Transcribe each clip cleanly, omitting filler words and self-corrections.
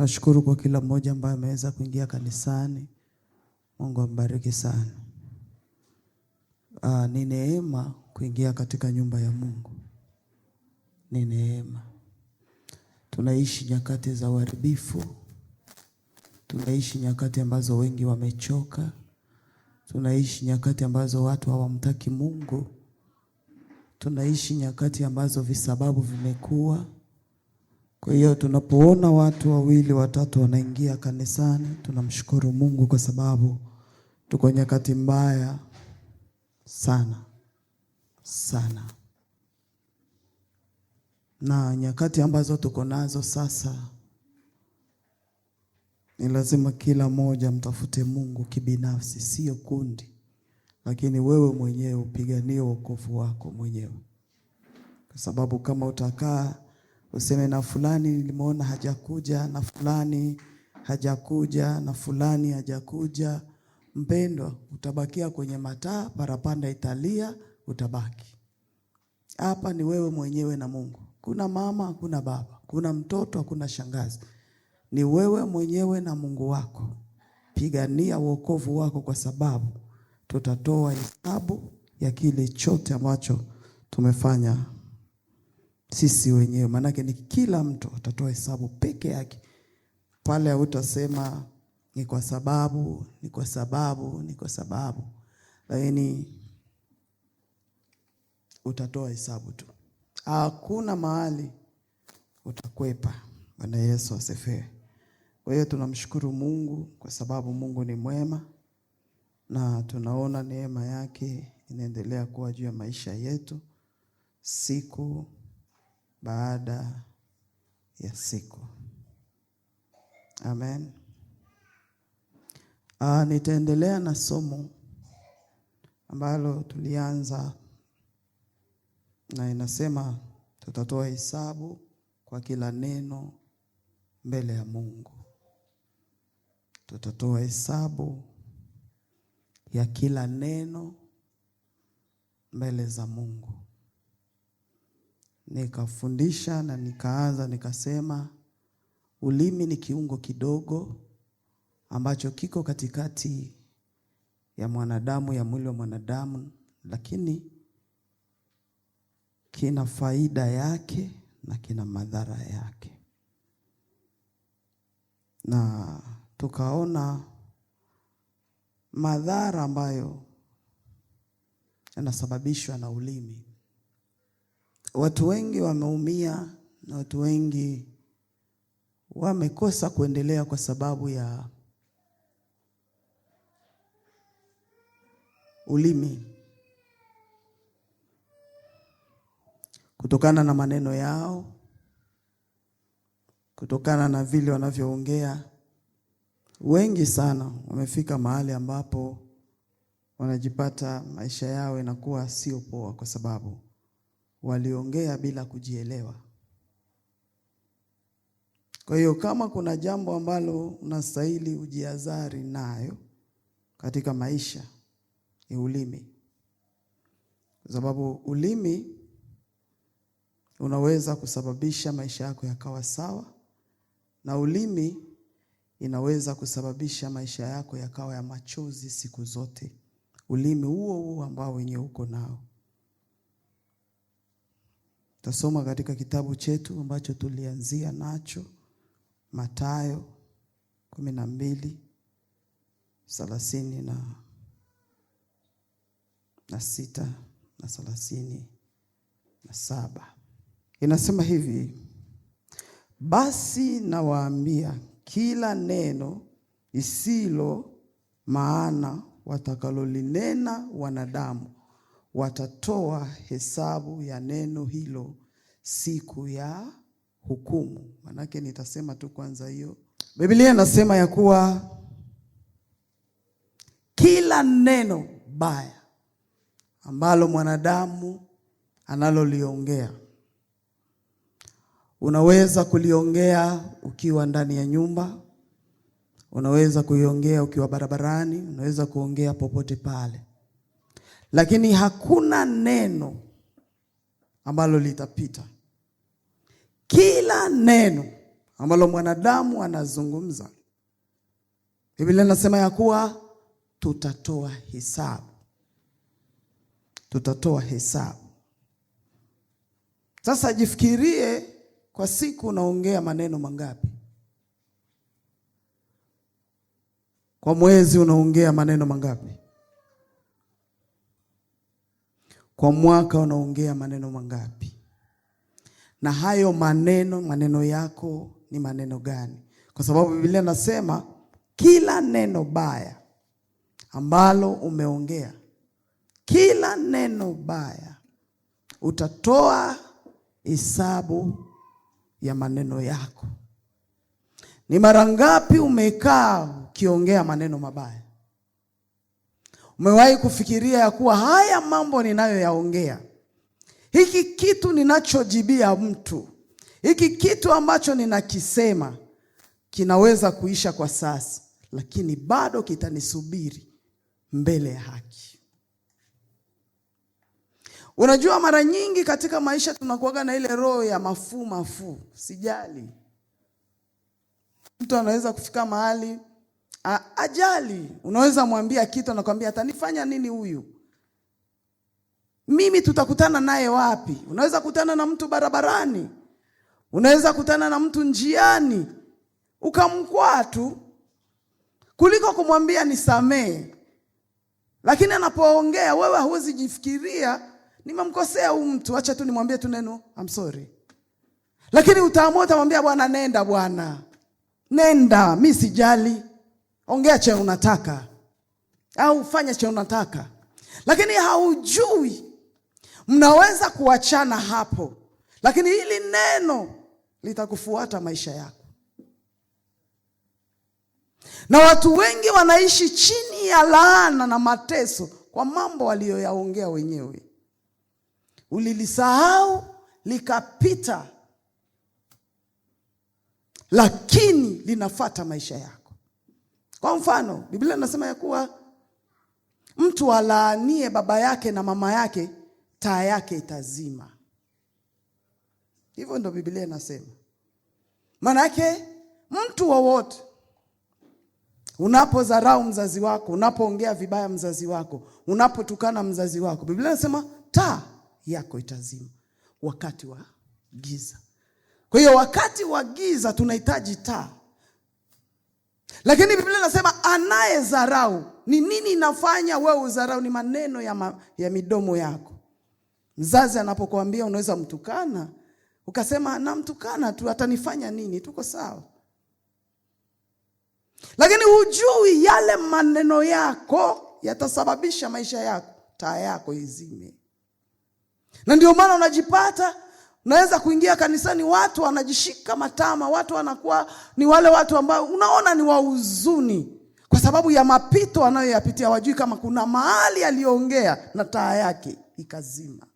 Nashukuru kwa kila mmoja ambaye ameweza kuingia kanisani. Mungu ambariki sana. Ni neema kuingia katika nyumba ya Mungu. Ni neema. Tunaishi nyakati za uharibifu. Tunaishi nyakati ambazo wengi wamechoka. Tunaishi nyakati ambazo watu hawamtaki Mungu. Tunaishi nyakati ambazo visababu vimekuwa. Kwa hiyo tunapoona watu wawili watatu wanaingia kanisani, tunamshukuru Mungu kwa sababu tuko nyakati mbaya sana sana. Na nyakati ambazo tuko nazo sasa, ni lazima kila mmoja mtafute Mungu kibinafsi, sio kundi. Lakini wewe mwenyewe upiganie wokovu wako mwenyewe. Kwa sababu kama utakaa useme na fulani nilimuona hajakuja, na fulani hajakuja, na fulani hajakuja, mpendwa, utabakia kwenye mataa, parapanda italia, utabaki. Hapa ni wewe mwenyewe na Mungu. Kuna mama, hakuna baba, kuna mtoto, hakuna shangazi. Ni wewe mwenyewe na Mungu wako. Pigania wokovu wako, kwa sababu tutatoa hesabu ya kile chote ambacho tumefanya sisi wenyewe. Manake ni kila mtu atatoa hesabu peke yake. Pale hautasema ni kwa sababu, ni kwa sababu, ni kwa sababu. Lakini utatoa hesabu tu. Hakuna mahali utakwepa. Bwana Yesu asifiwe. Kwa hiyo tunamshukuru Mungu kwa sababu Mungu ni mwema, na tunaona neema yake inaendelea kuwa juu ya maisha yetu siku baada ya siku. Amen. Nitaendelea na somo ambalo tulianza, na inasema tutatoa hesabu kwa kila neno mbele ya Mungu. Tutatoa hesabu ya kila neno mbele za Mungu. Nikafundisha na nikaanza nikasema, ulimi ni kiungo kidogo ambacho kiko katikati ya mwanadamu, ya mwili wa mwanadamu, lakini kina faida yake na kina madhara yake. Na tukaona madhara ambayo yanasababishwa na ulimi. Watu wengi wameumia na watu wengi wamekosa kuendelea kwa sababu ya ulimi. Kutokana na maneno yao, kutokana na vile wanavyoongea, wengi sana wamefika mahali ambapo wanajipata maisha yao inakuwa sio poa, kwa sababu waliongea bila kujielewa. Kwa hiyo kama kuna jambo ambalo unastahili ujiazari nayo katika maisha, ni ulimi. Kwa sababu ulimi unaweza kusababisha maisha yako yakawa sawa, na ulimi inaweza kusababisha maisha yako yakawa ya machozi siku zote. Ulimi huo ambao wenyewe uko nao. Tasoma katika kitabu chetu ambacho tulianzia nacho, Mathayo 12:36 na 37. Inasema hivi: basi nawaambia, kila neno isilo maana watakalolinena wanadamu, watatoa hesabu ya neno hilo siku ya hukumu. Manake nitasema tu kwanza hiyo. Biblia inasema ya kuwa kila neno baya ambalo mwanadamu analoliongea, unaweza kuliongea ukiwa ndani ya nyumba, unaweza kuiongea ukiwa barabarani, unaweza kuongea popote pale. Lakini hakuna neno ambalo litapita. Kila neno ambalo mwanadamu anazungumza, Biblia inasema ya kuwa tutatoa hesabu. Tutatoa hesabu. Sasa jifikirie, kwa siku unaongea maneno mangapi? Kwa mwezi unaongea maneno mangapi? Kwa mwaka unaongea maneno mangapi? Na hayo maneno yako ni maneno gani? Kwa sababu Biblia inasema kila neno baya ambalo umeongea, kila neno baya utatoa hesabu ya maneno yako. Ni mara ngapi umekaa ukiongea maneno mabaya? Umewahi kufikiria ya kuwa haya mambo ninayoyaongea, hiki kitu ninachojibia mtu, hiki kitu ambacho ninakisema kinaweza kuisha kwa sasa, lakini bado kitanisubiri mbele ya haki. Unajua, mara nyingi katika maisha tunakuwaga na ile roho ya mafuu. Sijali. Mtu anaweza kufika mahali ajali. Unaweza mwambia kitu, anakuambia atanifanya nini huyu? Mimi tutakutana naye wapi? Unaweza kutana na mtu barabarani. Unaweza kutana na mtu njiani, ukamkwaa tu, kuliko kumwambia nisamee. Lakini anapoongea wewe huwezi jifikiria, nimemkosea huyu mtu, acha tu nimwambie tu neno I'm sorry. Lakini utaamua utamwambia bwana, nenda bwana. Nenda, mimi sijali. Ongea cha unataka au fanya cha unataka. Lakini haujui mnaweza kuachana hapo, lakini hili neno litakufuata maisha yako. Na watu wengi wanaishi chini ya laana na mateso kwa mambo waliyoyaongea wenyewe. Ulilisahau likapita, lakini linafuata maisha yako. Kwa mfano, Biblia inasema ya kuwa mtu alaanie baba yake na mama yake, taa yake itazima. Hivyo ndio Biblia inasema. Maana yake mtu wowote unapodharau mzazi wako, unapoongea vibaya mzazi wako, unapotukana mzazi wako, Biblia inasema taa yako itazima wakati wa giza. Kwa hiyo wakati wa giza tunahitaji taa. Lakini Biblia inasema anayedharau, ni nini inafanya wewe udharau? Ni maneno ya midomo yako. Mzazi anapokuambia unaweza mtukana, ukasema namtukana tu, atanifanya nini? Tuko sawa. Lakini hujui yale maneno yako yatasababisha maisha yako, taa yako izime. Na ndio maana unajipata unaweza kuingia kanisani, watu wanajishika matama, watu wanakuwa ni wale watu ambao unaona ni wa huzuni, kwa sababu ya mapito anayoyapitia. Wajui kama kuna mahali aliongea na taa yake ikazima.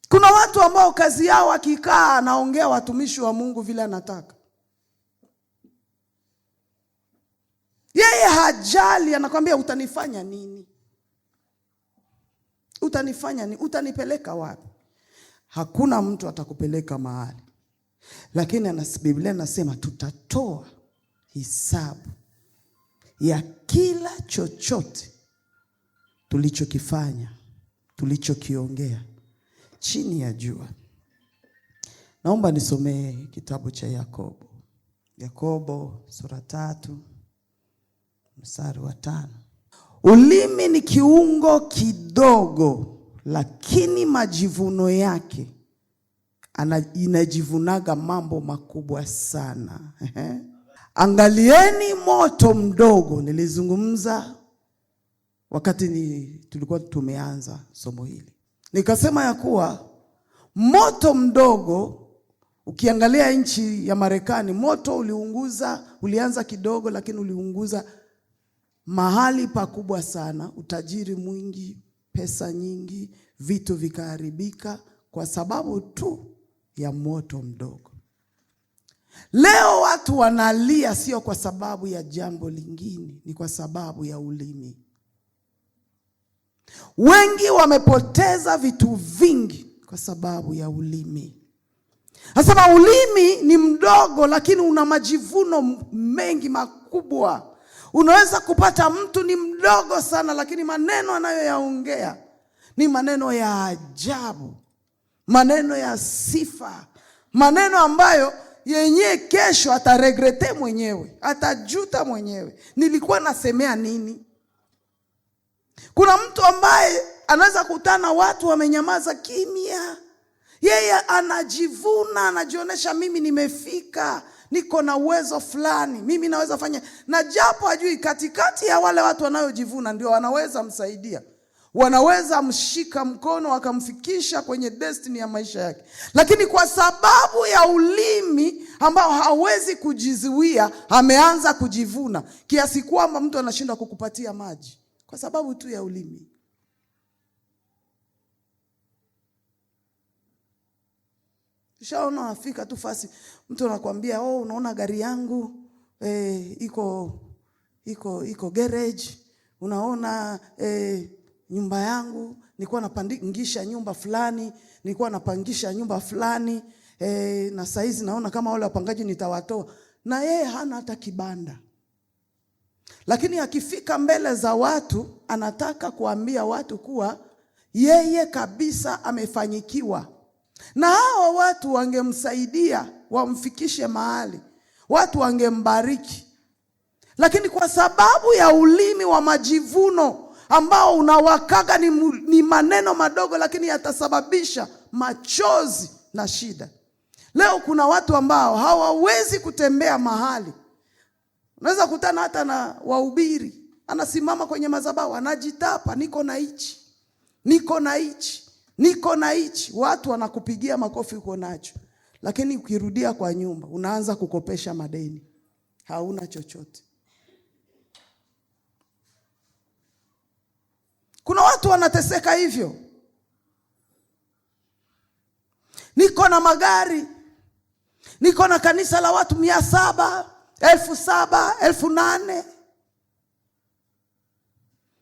Kuna watu ambao kazi yao akikaa anaongea watumishi wa Mungu vile anataka. Yeye hajali, anakuambia utanifanya nini? Utanifanya nini? Utanipeleka wapi? Hakuna mtu atakupeleka mahali. Lakini Biblia inasema tutatoa hesabu ya kila chochote tulichokifanya, tulichokiongea chini ya jua. Naomba nisomee kitabu cha Yakobo. Yakobo sura 3 mstari wa 5. Ulimi ni kiungo kidogo, lakini majivuno yake inajivunaga mambo makubwa sana. Angalieni moto mdogo. Nilizungumza wakati tulikuwa tumeanza somo hili. Nikasema ya kuwa moto mdogo, ukiangalia nchi ya Marekani, moto ulianza kidogo, lakini uliunguza mahali pakubwa sana, utajiri mwingi, pesa nyingi, vitu vikaharibika kwa sababu tu ya moto mdogo. Leo watu wanalia sio kwa sababu ya jambo lingine, ni kwa sababu ya ulimi. Wengi wamepoteza vitu vingi kwa sababu ya ulimi. Nasema ulimi ni mdogo lakini una majivuno mengi makubwa. Unaweza kupata mtu ni mdogo sana lakini maneno anayoyaongea ni maneno ya ajabu, maneno ya sifa, maneno ambayo yenyewe kesho ataregrete mwenyewe, atajuta mwenyewe, nilikuwa nasemea nini? Kuna mtu ambaye anaweza kutana watu wamenyamaza kimya, yeye anajivuna, anajionyesha mimi nimefika, niko na uwezo fulani, mimi naweza fanya, na japo hajui katikati ya wale watu wanayojivuna ndio wanaweza msaidia, wanaweza mshika mkono wakamfikisha kwenye destiny ya maisha yake. Lakini kwa sababu ya ulimi ambao hawezi kujizuia, ameanza kujivuna kiasi kwamba mtu anashinda kukupatia maji kwa sababu tu ya ulimi. Ushaona afika tu fasi, mtu anakuambia unaona gari yangu iko garage, unaona nyumba yangu nilikuwa napangisha nyumba fulani, nilikuwa napangisha nyumba fulani, na saizi naona kama wale wapangaji nitawatoa. Na yeye hana hata kibanda. Lakini akifika mbele za watu anataka kuambia watu kuwa yeye kabisa amefanyikiwa. Na hao watu wangemsaidia wamfikishe mahali, watu wangembariki. Lakini kwa sababu ya ulimi wa majivuno ambao unawakaga ni maneno madogo lakini yatasababisha machozi na shida. Leo kuna watu ambao hawawezi kutembea mahali. Unaweza kutana hata na wahubiri, anasimama kwenye madhabahu anajitapa, niko na hichi, niko na hichi, niko na hichi. Watu wanakupigia makofi uko nacho. Lakini ukirudia kwa nyumba unaanza kukopesha madeni, hauna chochote. Kuna watu wanateseka hivyo. Niko na magari, niko na kanisa la watu 700, 7,000, 8,000.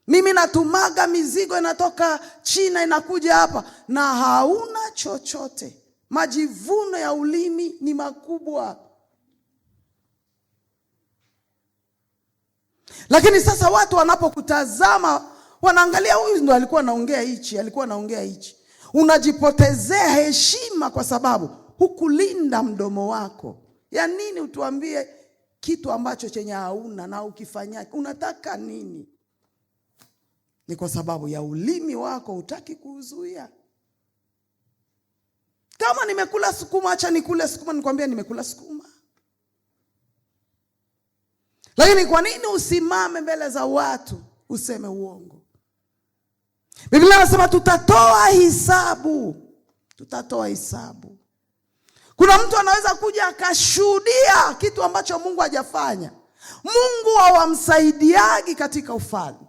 Mimi natumaga mizigo inatoka China inakuja hapa, na hauna chochote. Majivuno ya ulimi ni makubwa. Lakini sasa watu wanapokutazama wanaangalia, huyu ndo alikuwa anaongea hichi, alikuwa anaongea hichi. Unajipotezea heshima kwa sababu hukulinda mdomo wako. Ya nini utuambie kitu ambacho chenye hauna, na ukifanya unataka nini? Ni kwa sababu ya ulimi wako, hutaki kuuzuia. Kama nimekula sukuma, acha nikule sukuma, nikwambia nimekula sukuma. Lakini kwa nini usimame mbele za watu useme uongo? Biblia inasema tutatoa hisabu. Tutatoa hisabu. Kuna mtu anaweza kuja akashuhudia kitu ambacho Mungu hajafanya. Mungu hawamsaidiagi katika ufalme.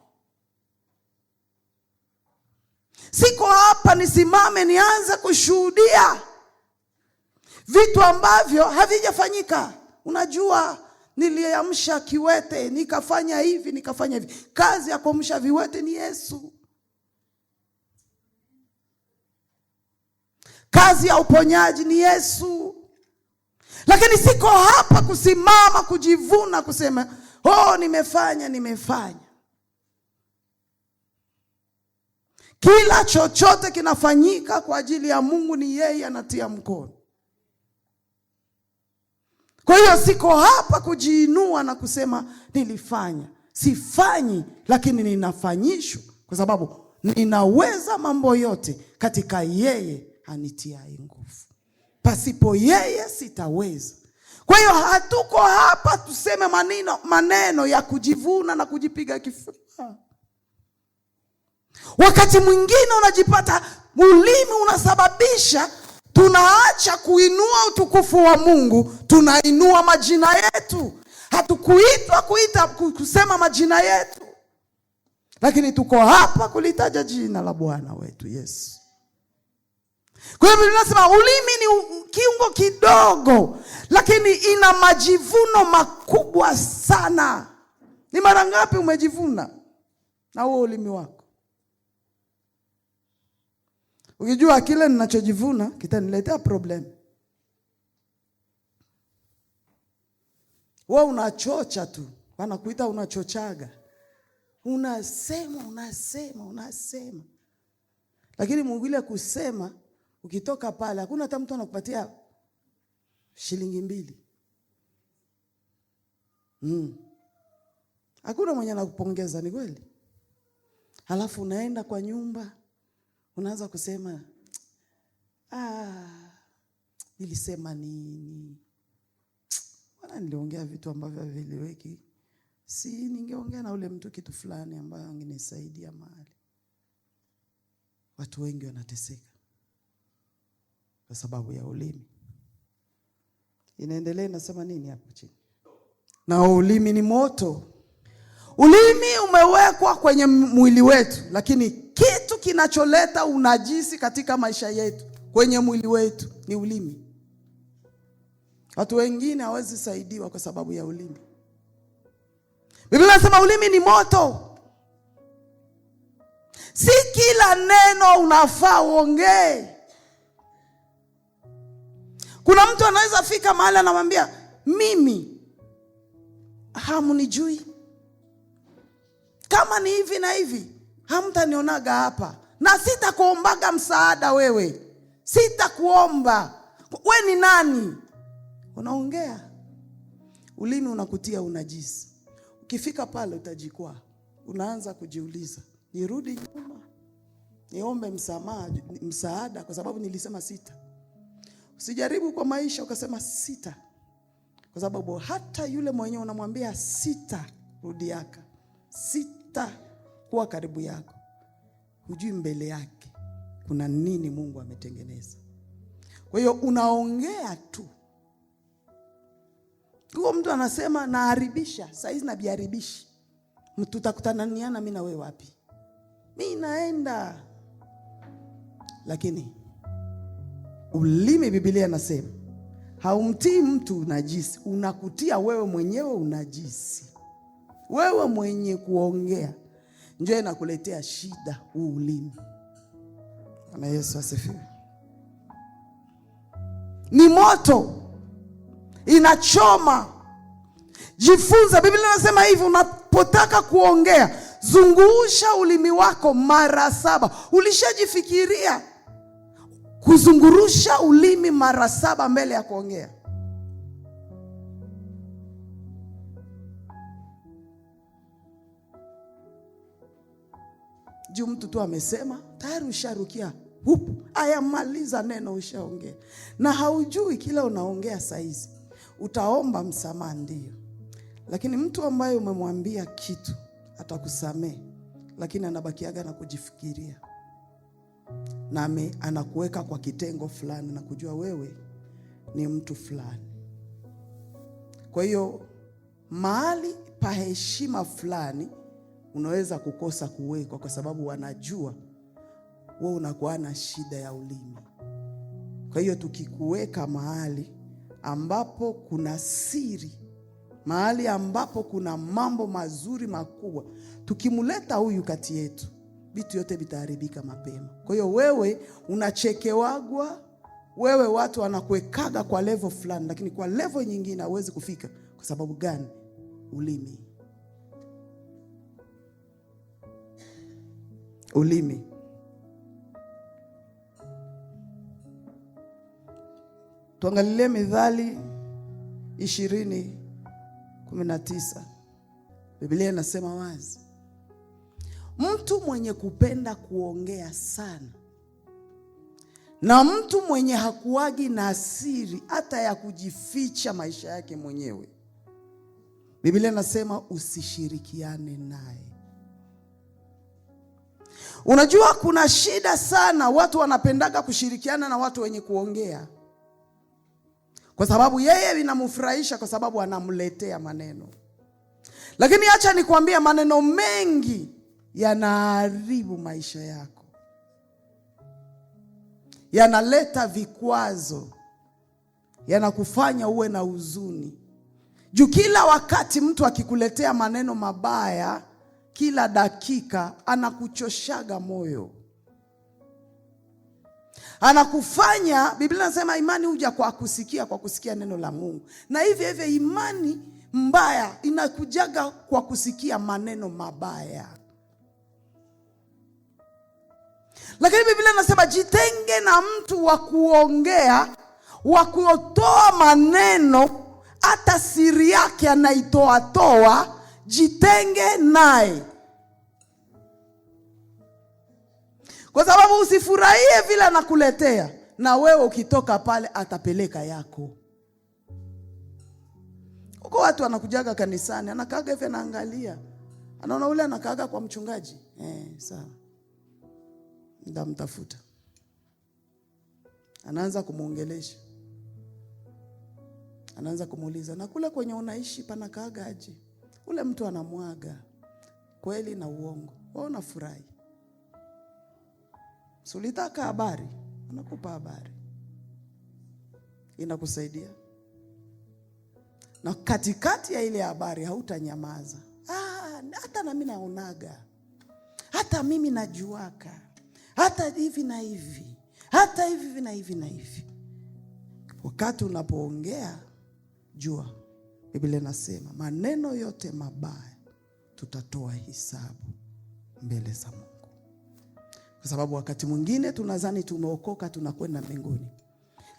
Siko hapa nisimame nianze kushuhudia vitu ambavyo havijafanyika. Unajua, niliamsha kiwete, nikafanya hivi, nikafanya hivi. Kazi ya kuamsha viwete ni Yesu. Kazi ya uponyaji ni Yesu. Lakini siko hapa kusimama kujivuna kusema, nimefanya. Kila chochote kinafanyika kwa ajili ya Mungu, ni yeye anatia mkono. Kwa hiyo siko hapa kujiinua na kusema nilifanya. Sifanyi, lakini ninafanyishwa kwa sababu ninaweza mambo yote katika yeye anitiaye nguvu. Pasipo yeye sitaweza. Kwa hiyo hatuko hapa tuseme maneno ya kujivuna na kujipiga kifua. Wakati mwingine unajipata ulimi unasababisha tunaacha kuinua utukufu wa Mungu, tunainua majina yetu. Hatukuitwa kusema majina yetu, lakini tuko hapa kulitaja jina la Bwana wetu Yesu. Kwa hiyo Biblia inasema ulimi ni kiungo kidogo, lakini ina majivuno makubwa sana. Ni mara ngapi umejivuna na huo ulimi wako? Ukijua kile ninachojivuna kitaniletea problem. Wewe unachocha tu. Wanakuita unachochaga. Unasema. Lakini Mungu ile kusema, ukitoka pale hakuna hata mtu anakupatia shilingi 2. Hakuna mwenye anakupongeza, ni kweli. Halafu unaenda kwa nyumba, unaanza kusema nilisema nini? Bwana, niliongea vitu ambavyo havieleweki. Si ningeongea na ule mtu kitu fulani ambayo angenisaidia mahali. Watu wengi wanateseka kwa sababu ya ulimi. Inaendelea inasema nini hapo chini? Na ulimi ni moto. Ulimi umewekwa kwenye mwili wetu, lakini kitu kinacholeta unajisi katika maisha yetu kwenye mwili wetu ni ulimi. Watu wengine hawezi saidiwa kwa sababu ya ulimi. Biblia inasema ulimi ni moto. Si kila neno unafaa uongee. Kuna mtu anaweza fika mahali anamwambia, mimi hamunijui. Kama ni hivi na hivi, hamtanionaga hapa. Na sitakuombaga msaada wewe. Sitakuomba. Wewe ni nani? Unaongea. Ulimi unakutia unajisi. Ukifika pale utajikwaa. Unaanza kujiuliza, nirudi nyuma, niombe msaada kwa sababu nilisema sita. Usijaribu kwa maisha ukasema sita, kwa sababu hata yule mwenyewe unamwambia sita rudiaka, sita kuwa karibu yako, hujui mbele yake kuna nini Mungu ametengeneza. Kwa hiyo unaongea tu. Kwa mtu anasema naharibisha, saizi nabiharibishi. Mtu tutakutaniana mimi na wewe wapi? Mimi naenda. Lakini ulimi, Biblia inasema haumtii mtu unajisi, unakutia wewe mwenyewe unajisi. Wewe mwenye kuongea ndio inakuletea shida ulimi. Bwana Yesu asifiwe. Ni moto, inachoma. Jifunza, Biblia inasema hivi, unapotaka kuongea zungusha ulimi wako mara 7. Ulishajifikiria kuzungurusha ulimi mara 7 mbele ya kuongea? Juu mtu tu amesema tayari usharukia ayamaliza neno ushaongea. Na haujui kila unaongea saizi. Utaomba msamaha ndio, lakini mtu ambaye umemwambia kitu atakusamehe, lakini anabakiaga na kujifikiria. Na anakuweka kwa kitengo fulani na kujua wewe ni mtu fulani. Kwa hiyo mahali pa heshima fulani unaweza kukosa kuwekwa kwa sababu wanajua wewe unakuwa na shida ya ulimi. Kwa hiyo tukikuweka mahali ambapo kuna siri, mahali ambapo kuna mambo mazuri makubwa, tukimuleta huyu kati yetu, vitu yote vitaharibika mapema. Kwa hiyo wewe unachekewagwa, wewe watu wanakuwekaga kwa level fulani, lakini kwa level nyingine hauwezi kufika. Kwa sababu gani? Ulimi. Ulimi. Tuangalie Mithali 20:19. Biblia inasema wazi, mtu mwenye kupenda kuongea sana na mtu mwenye hakuagi na siri hata ya kujificha maisha yake mwenyewe, Biblia inasema usishirikiane naye. Unajua kuna shida sana, watu wanapendaga kushirikiana na watu wenye kuongea, kwa sababu yeye linamfurahisha, kwa sababu anamletea maneno. Lakini acha nikwambie, maneno mengi yanaharibu maisha yako, yanaleta vikwazo, yanakufanya uwe na huzuni. Juu kila wakati mtu akikuletea maneno mabaya kila dakika anakuchoshaga moyo. Anakufanya, Biblia inasema imani huja kwa kusikia neno la Mungu. Na hivyo imani mbaya inakujaga kwa kusikia maneno mabaya. Lakini Biblia inasema jitenge na mtu wa kuongea, wa kutoa maneno hata siri yake anaitoa, jitenge naye. Kwa sababu usifurahie vile anakuletea, na wewe ukitoka pale atapeleka yako. Uko watu wanakujaga kanisani, anakaaga hivi anaangalia. Anaona ule anakaaga kwa mchungaji. Sawa. Ndamtafuta. Anaanza kumuongelesha. Anaanza kumuuliza, na kule kwenye unaishi panakaaga aje? Ule mtu anamwaga kweli na uongo. Wewe unafurahi. Sulitaka habari, anakupa habari. Inakusaidia. Na katikati ya ile habari hautanyamaza. Hata na mimi naonaga. Hata mimi najuaka. Hata hivi na hivi. Hata hivi na hivi na hivi. Wakati unapoongea, jua Biblia inasema maneno yote mabaya tutatoa hisabu mbele za Mungu. Kwa sababu wakati mwingine tunadhani tumeokoka tunakwenda mbinguni,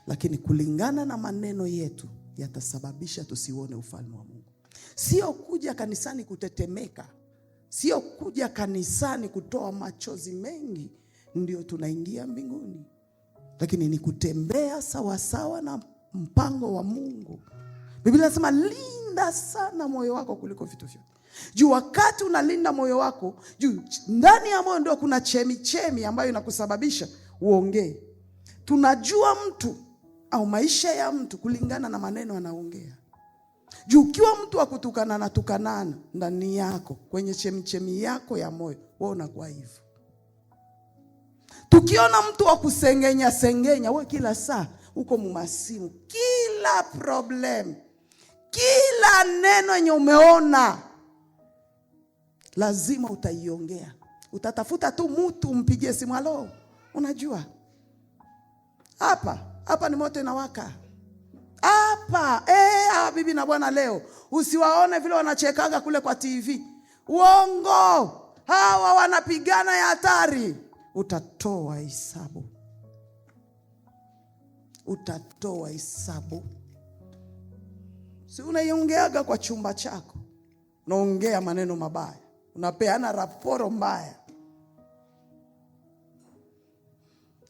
lakini kulingana na maneno yetu yatasababisha tusione ufalme wa Mungu. Sio kuja kanisani kutetemeka, sio kuja kanisani kutoa machozi mengi ndio tunaingia mbinguni, lakini ni kutembea sawa sawa na mpango wa Mungu. Biblia inasema linda sana moyo wako kuliko vitu vyote. Juu wakati unalinda moyo wako, juu ndani ya moyo ndio kuna chemi ambayo inakusababisha uongee. Tunajua mtu au maisha ya mtu kulingana na maneno anaongea. Juu ukiwa mtu wa kutukana na tukanana ndani yako, kwenye chemi yako ya moyo, wewe unakuwa hivyo. Tukiona mtu wa kusengenya, wewe kila saa uko mumasimu, kila problem, kila neno yenye umeona lazima utaiongea. Utatafuta tu mtu umpigie simu, halo, unajua hapa ni moto inawaka hapa. Bibi na bwana leo usiwaone vile wanachekaga kule kwa TV. Uongo. Hawa wanapigana ya hatari. Utatoa hisabu. Utatoa hisabu. Si unaiongeaga kwa chumba chako, unaongea maneno mabaya, unapeana raporo mbaya.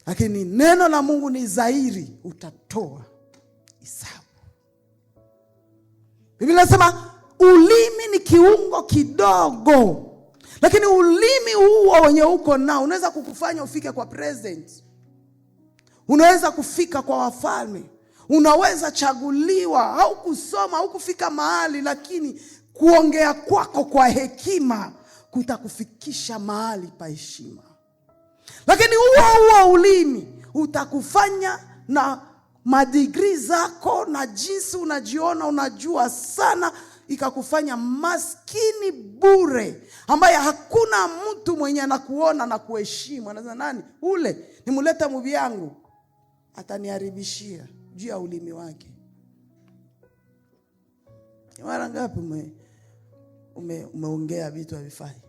Lakini neno la Mungu ni dhahiri, utatoa hisabu. Biblia inasema ulimi ni kiungo kidogo, lakini ulimi huo wenye uko nao unaweza kukufanya ufike kwa president. Unaweza kufika kwa wafalme. Unaweza chaguliwa au kusoma au kufika mahali, lakini kuongea kwako kwa hekima kutakufikisha mahali pa heshima. Lakini huo ulimi utakufanya na madigrii zako na jinsi unajiona unajua sana, ikakufanya maskini bure, ambaye hakuna mtu mwenye anakuona na kuheshimu. Anasema nani ule nimuleta mubi yangu, ataniharibishia juu ya ulimi wake. Mara ngapi umeongea vitu havifai?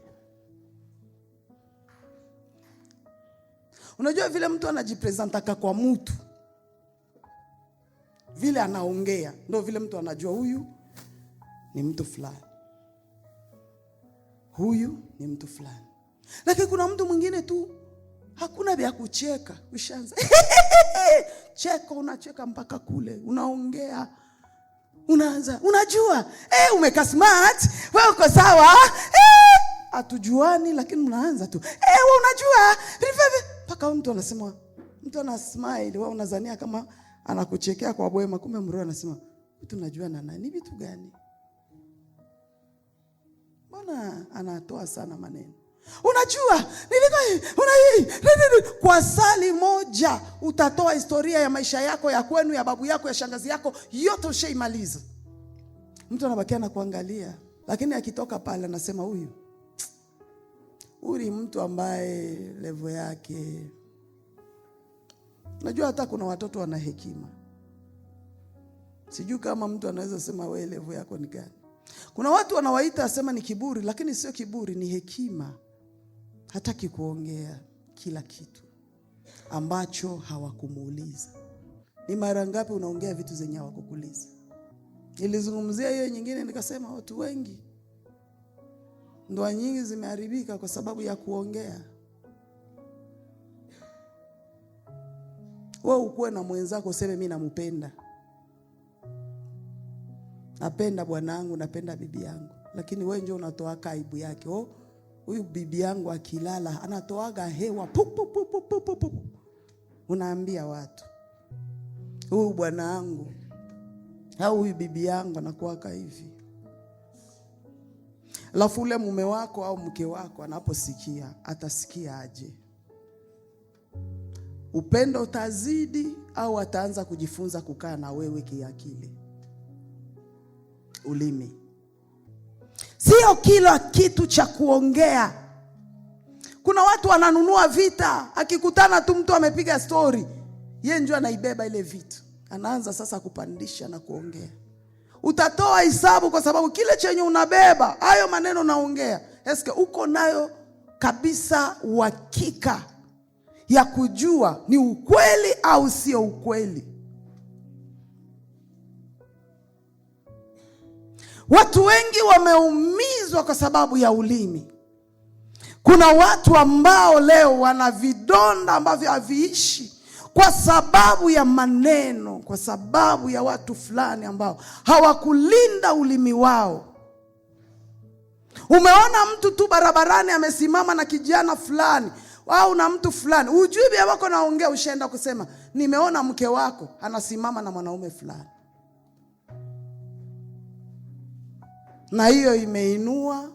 Unajua vile mtu anajipresentaka kwa mtu, vile anaongea ndio vile mtu anajua huyu ni mtu fulani, huyu ni mtu fulani. Lakini kuna mtu mwingine tu hakuna vya kucheka, ushaanza cheka, unacheka mpaka kule, unaongea, unaanza, unajua umeka smart, wewe uko sawa, hatujuani, lakini unaanza tu wewe unajua mpaka mtu anasema, mtu ana smile, wewe unazania kama anakuchekea kwa bwema, kumbe mroho anasema mtu unajua na nani vitu gani? Mbona anatoa sana maneno? Unajua kwa sali moja utatoa historia ya maisha yako, ya kwenu, ya babu yako, ya shangazi yako, yote ushaimaliza. Mtu anabakia na kuangalia, lakini akitoka pale anasema huyu mtu ambaye level yake Najua hata kuna watoto wana hekima. Sijui kama mtu anaweza sema wewe level yako ni gani. Kuna watu wanawaita asema ni kiburi, lakini sio kiburi, ni hekima. Hataki kuongea kila kitu ambacho hawakumuuliza. Ni mara ngapi unaongea vitu zenye hawakukuuliza? Nilizungumzia hiyo nyingine nikasema watu wengi, ndoa nyingi zimeharibika kwa sababu ya kuongea. Wewe ukuwe na mwenzako useme mimi nampenda. Napenda bwanangu, napenda bibi yangu. Lakini wewe ndio unatoa aibu yake. Huyu bibi yangu akilala anatoaga hewa pup. Unaambia watu, huyu bwanangu au huyu bibi yangu anakuwa hivi. Alafu ule mume wako au mke wako anaposikia, atasikia aje? Upendo utazidi au ataanza kujifunza kukaa na wewe kiakili? Ulimi sio kila kitu cha kuongea. Kuna watu wananunua vita, akikutana tu mtu amepiga story, yeye ndio anaibeba ile vita. Anaanza sasa kupandisha na kuongea. Utatoa hisabu kwa sababu kile chenye unabeba, hayo maneno naongea, eske uko nayo kabisa uhakika ya kujua ni ukweli au sio ukweli? Watu wengi wameumizwa kwa sababu ya ulimi. Kuna watu ambao leo wana vidonda ambavyo haviishi kwa sababu ya maneno, kwa sababu ya watu fulani ambao hawakulinda ulimi wao. Umeona mtu tu barabarani amesimama na kijana fulani au na mtu fulani, ujui bia wako naongea, ushaenda kusema nimeona mke wako anasimama na mwanaume fulani. Na hiyo imeinua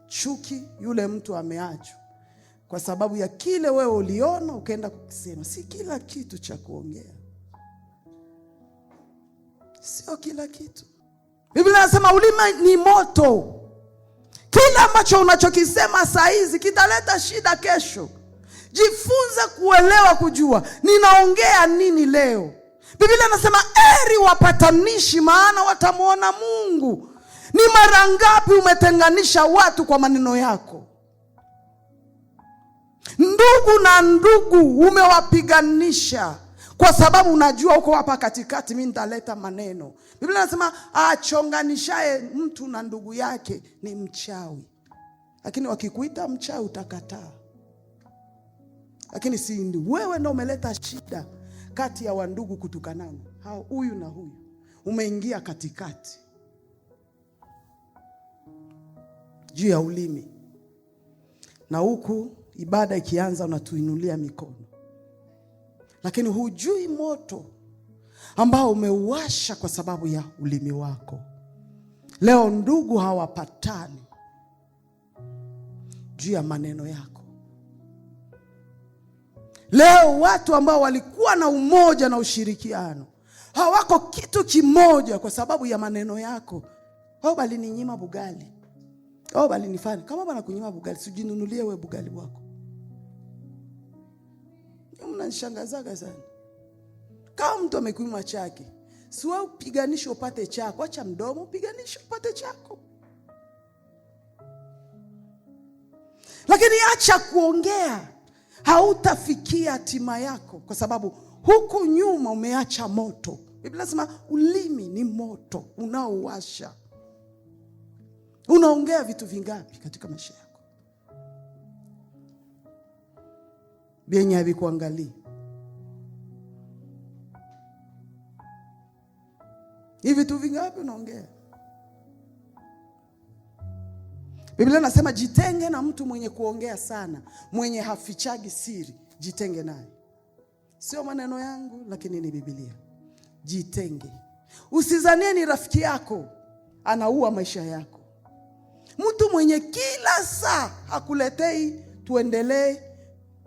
chuki, yule mtu ameachwa kwa sababu ya kile wewe uliona ukaenda kukisema. Si kila kitu cha kuongea, sio kila kitu. Biblia inasema ulimi ni moto. Kila ambacho unachokisema saa hizi kitaleta shida kesho. Jifunze kuelewa, kujua ninaongea nini leo. Biblia inasema heri wapatanishi, maana watamuona Mungu. Ni mara ngapi umetenganisha watu kwa maneno yako? Ndugu na ndugu umewapiganisha kwa sababu unajua uko hapa katikati, mimi nitaleta maneno. Biblia inasema achonganishaye mtu na ndugu yake ni mchawi. Lakini wakikuita mchawi utakataa. Lakini si wewe ndio umeleta shida kati ya wandugu kutukanana. Hao huyu na huyu umeingia katikati juu ya ulimi. Na huku ibada ikianza unatuinulia mikono, lakini hujui moto ambao umeuasha kwa sababu ya ulimi wako. Leo ndugu hawapatani juu ya maneno yako. Leo watu ambao walikuwa na umoja na ushirikiano hawako kitu kimoja kwa sababu ya maneno yako. Bali ninyima bugali, bali nifanye kama bana kunyima bugali, sijinunulie wewe bugali wako. Mnanishangazaga sana. Kama mtu amekunyima chake, si wewe upiganishe upate chako. Acha mdomo, upiganishe upate chako. Lakini acha kuongea, hautafikia hatima yako kwa sababu huku nyuma umeacha moto. Biblia inasema ulimi ni moto unaowasha. Unaongea vitu vingapi katika maisha yako vyenye havikuangalia? Hivi vitu vingapi unaongea? Biblia inasema jitenge na mtu mwenye kuongea sana, mwenye hafichagi siri. Jitenge naye. Sio maneno yangu, lakini ni Biblia. Jitenge. Usizanie ni rafiki yako anaua maisha yako. Mtu mwenye kila saa hakuletei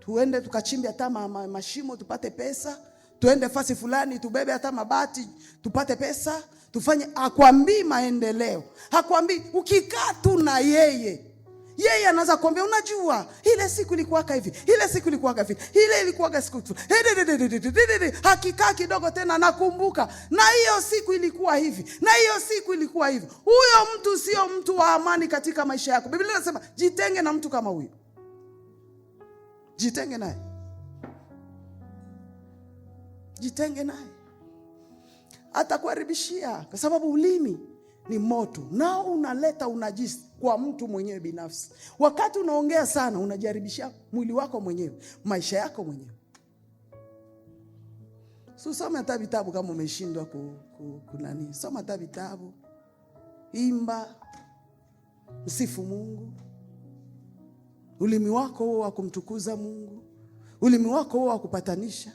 tuende tukachimbe hata mashimo tupate pesa, tuende fasi fulani tubebe hata mabati tupate pesa, tufanye, hakwambii maendeleo. Hakwambii ukikaa tu na yeye Yeye anaanza kuambia, unajua ile siku ilikuwa hivi, ile siku ilikuwa hivi, ile ilikuwa siku. Hakika kidogo tena nakumbuka, na hiyo siku ilikuwa hivi, na hiyo siku ilikuwa hivi. Huyo mtu sio mtu wa amani katika maisha yako. Biblia inasema jitenge na mtu kama huyo. Jitenge naye. Jitenge naye. Atakuharibishia, kwa sababu ulimi ni moto, nao unaleta unajisi kwa mtu mwenyewe binafsi. Wakati unaongea sana, unajaribisha mwili wako mwenyewe, maisha yako mwenyewe. Soma hata vitabu kama umeshindwa kunani. Soma hata vitabu. Imba, msifu Mungu. Ulimi wako huo wa kumtukuza Mungu. Ulimi wako huo wa kupatanisha.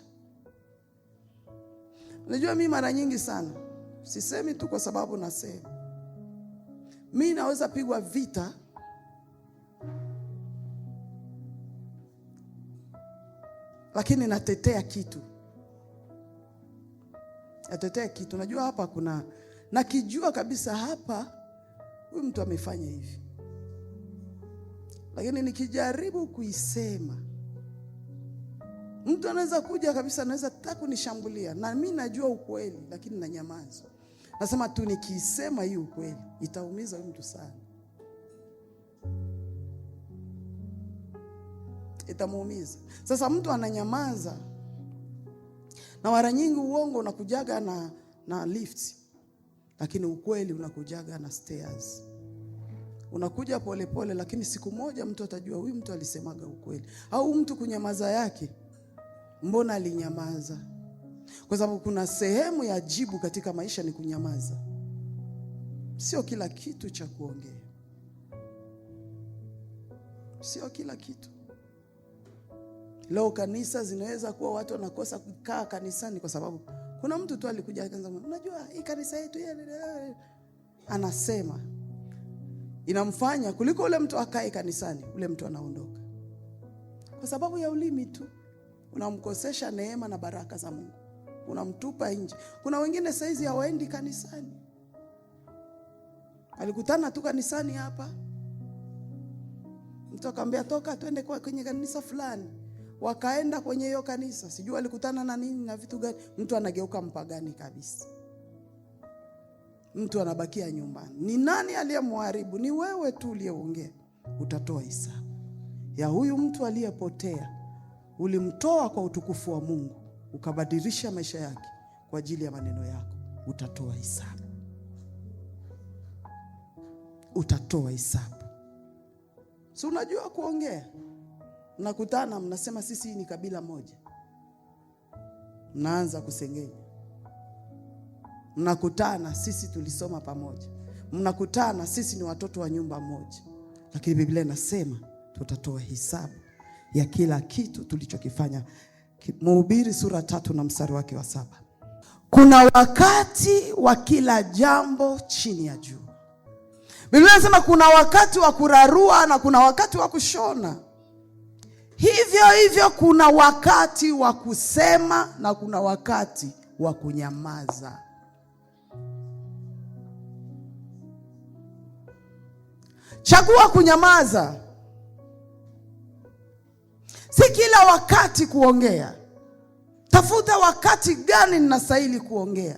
Unajua mimi mara nyingi sana, sisemi tu kwa sababu nasema, mimi naweza pigwa vita lakini natetea kitu. Natetea kitu. Najua hapa kuna, nakijua kabisa hapa huyu mtu amefanya hivi, lakini nikijaribu kuisema, mtu anaweza kuja kabisa, anaweza taka kunishambulia, na mimi najua ukweli lakini nanyamaza. Nasema tu nikisema hii ukweli itaumiza huyu mtu sana. Itamuumiza. Sasa mtu ananyamaza, na mara nyingi uongo unakujaga na lift, lakini ukweli unakujaga na stairs. Unakuja pole pole, lakini siku moja mtu atajua huyu mtu alisemaga ukweli. Au mtu kunyamaza yake, mbona alinyamaza? Kwa sababu kuna sehemu ya jibu katika maisha ni kunyamaza. Sio kila kitu cha kuongea. Sio kila kitu. Leo kanisa zinaweza kuwa watu wanakosa kukaa kanisani kwa sababu kuna mtu tu alikuja akaanza, unajua hii kanisa yetu anasema, inamfanya kuliko ule mtu akae kanisani, ule mtu anaondoka. Kwa sababu ya ulimi tu unamkosesha neema na baraka za Mungu. Unamtupa nje. Kuna wengine saizi hawaendi kanisani. Alikutana tu kanisani hapa, mtu akamwambia toka twende kwenye kanisa fulani. Wakaenda kwenye hiyo kanisa, sijui alikutana na nini na vitu gani, mtu anageuka mpagani kabisa. Mtu anabakia nyumbani. Ni nani aliyemharibu? Ni wewe tu uliyeongea. Utatoa hisabu ya huyu mtu aliyepotea. Ulimtoa kwa utukufu wa Mungu, ukabadilisha maisha yake kwa ajili ya maneno yako. Utatoa hisabu. Utatoa hisabu. Si unajua kuongea? Mnakutana mnasema sisi ni kabila moja, mnaanza kusengenya. Mnakutana sisi tulisoma pamoja, mnakutana sisi ni watoto wa nyumba moja. Lakini Biblia inasema tutatoa hisabu ya kila kitu tulichokifanya. Mhubiri sura 3 na mstari wake wa 7. Kuna wakati wa kila jambo chini ya jua. Biblia inasema kuna wakati wa kurarua na kuna wakati wa kushona. Hivyo hivyo kuna wakati wa kusema na kuna wakati wa kunyamaza. Chagua kunyamaza. Si kila wakati kuongea. Tafuta wakati gani ninastahili kuongea.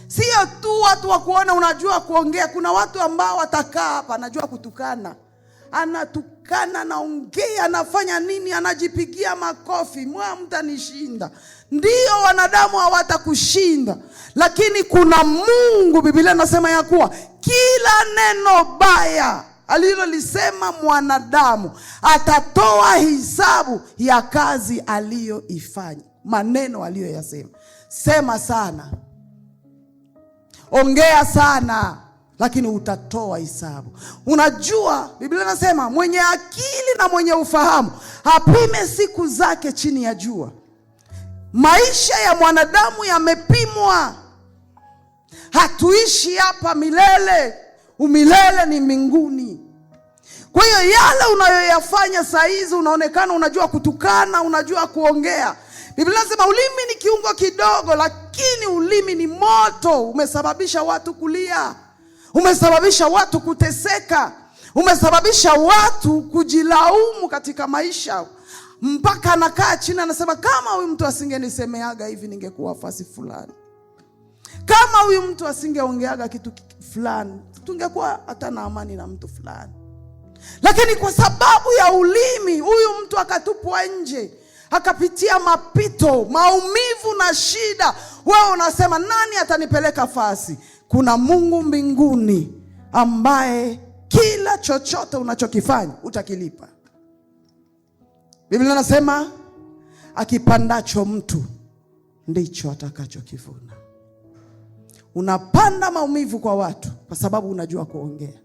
Sio tu watu wa kuona unajua kuongea. Kuna watu ambao watakaa hapa anajua kutukana. Anatukana, anaongea, anafanya nini, anajipigia makofi. Mtanishinda. Ndio wanadamu hawatakushinda, lakini kuna Mungu. Biblia inasema ya kuwa kila neno baya alilolisema mwanadamu atatoa hisabu ya kazi aliyoifanya, maneno aliyoyasema. Sema sana, ongea sana, lakini utatoa hisabu. Unajua Biblia inasema mwenye akili na mwenye ufahamu apime siku zake chini ya jua. Maisha ya mwanadamu yamepimwa. Hatuishi hapa milele. Umilele ni mbinguni. Kwa hiyo yale unayoyafanya saa hizi, unaonekana unajua kutukana, unajua kuongea. Biblia inasema ulimi ni kiungo kidogo, lakini ulimi ni moto. Umesababisha watu kulia. Umesababisha watu kuteseka. Umesababisha watu kujilaumu katika maisha. Mpaka anakaa chini anasema, kama huyu mtu asingenisemeaga hivi ningekuwa fasi fulani. Kama huyu mtu asingeongeaga kitu fulani, tungekuwa hata na amani na mtu fulani. Lakini kwa sababu ya ulimi, huyu mtu akatupwa nje, akapitia mapito, maumivu na shida. Wewe unasema, nani atanipeleka fasi? Kuna Mungu mbinguni ambaye kila chochote unachokifanya utakilipa. Biblia inasema, akipandacho mtu ndicho atakachokivuna. Unapanda maumivu kwa watu kwa sababu unajua kuongea.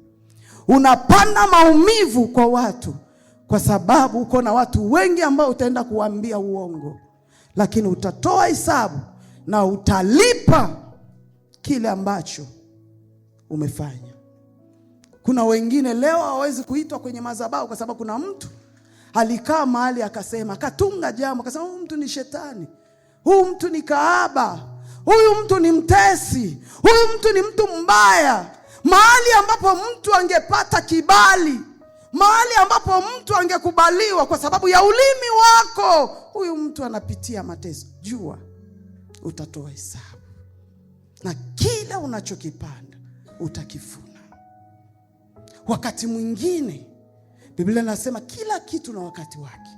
Unapanda maumivu kwa watu kwa sababu uko na watu wengi ambao utaenda kuambia uongo, lakini utatoa hesabu na utalipa kile ambacho umefanya. Kuna wengine leo hawezi kuitwa kwenye madhabahu kwa sababu kuna mtu alikaa mahali akasema, akatunga jambo, akasema huyu mtu ni shetani, huyu mtu ni kahaba, huyu mtu ni mtesi, huyu mtu ni mtu mbaya. Mahali ambapo mtu angepata kibali, mahali ambapo mtu angekubaliwa kwa sababu ya ulimi wako, huyu mtu anapitia mateso. Jua utatoa hesabu, na kila unachokipanda utakivuna. Wakati mwingine Biblia inasema kila kitu na wakati wake.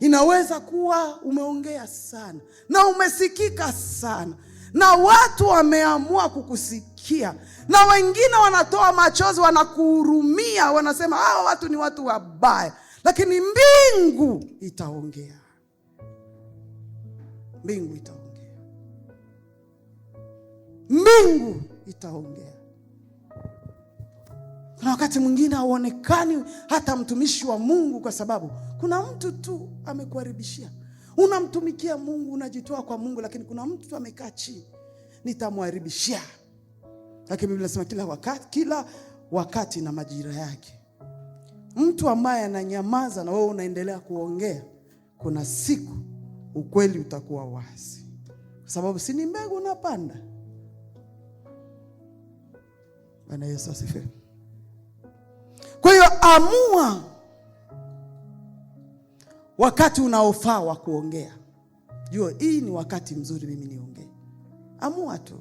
Inaweza kuwa umeongea sana na umesikika sana, na watu wameamua kukusikia, na wengine wanatoa machozi, wanakuhurumia, wanasema hao watu ni watu wabaya, lakini mbingu itaongea. Mbingu itaongea. Mbingu itaongea. Na wakati mwingine hauonekani hata mtumishi wa Mungu kwa sababu kuna mtu tu amekuharibishia. Unamtumikia Mungu, unajitoa kwa Mungu, lakini kuna mtu tu amekaa chini, nitamharibishia. Lakini Biblia inasema kila wakati na majira yake. Mtu ambaye ananyamaza na wewe unaendelea kuongea, kuna siku ukweli utakuwa wazi. Kwa sababu si ni mbegu unapanda. Bwana Yesu asifiwe. Kwa hiyo amua wakati unaofaa wa kuongea. Jua hii ni wakati mzuri mimi niongee. Amua tu.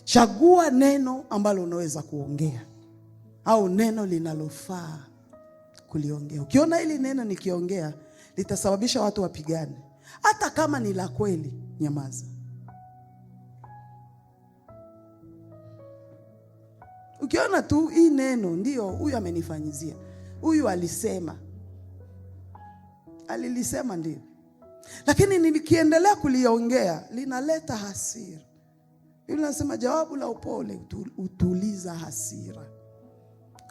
Chagua neno ambalo unaweza kuongea, au neno linalofaa kuliongea. Ukiona hili neno nikiongea litasababisha watu wapigane, hata kama ni la kweli, nyamaza. Ukiona tu hii neno ndio huyu amenifanyizia, huyu alisema, alilisema ndio, lakini nikiendelea kuliongea linaleta hasira. Biblia inasema jawabu la upole utuliza hasira.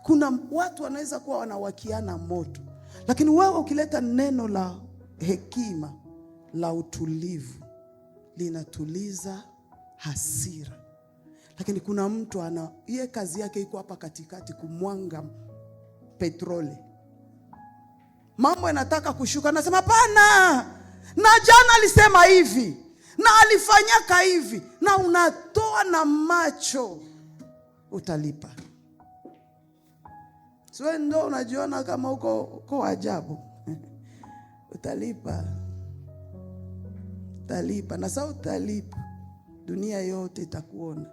Kuna watu wanaweza kuwa wanawakiana moto, lakini wewe ukileta neno la hekima, la utulivu, linatuliza hasira. Lakini kuna mtu yeye kazi yake iko hapa katikati kumwanga petroli. Mambo yanataka kushuka, anasema hapana, na jana alisema hivi, na alifanyaka hivi, na unatoa na macho, utalipa. Sio ndio unajiona kama uko ajabu. Utalipa. Utalipa, na sasa utalipa. Dunia yote itakuona.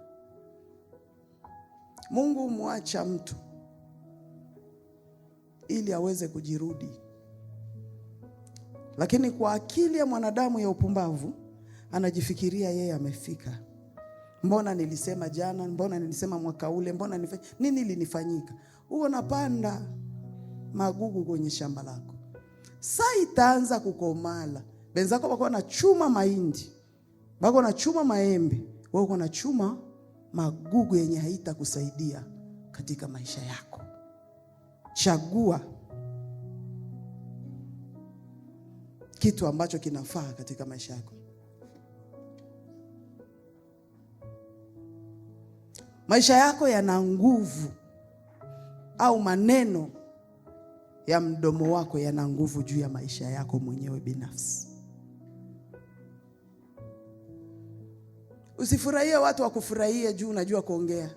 Mungu humwacha mtu ili aweze kujirudi. Lakini kwa akili ya mwanadamu ya upumbavu, anajifikiria yeye amefika. Mbona nilisema jana, mbona nilisema mwaka ule, mbona nini linifanyika? Huo unapanda magugu kwenye shamba lako. Sasa itaanza kukomala. Benzako wako na chuma mahindi, wako na chuma maembe, wako na chuma magugu yenye haitakusaidia katika maisha yako. Chagua kitu ambacho kinafaa katika maisha yako. Maisha yako yana nguvu, au maneno ya mdomo wako yana nguvu juu ya maisha yako mwenyewe binafsi. Usifurahie watu wakufurahie juu unajua kuongea,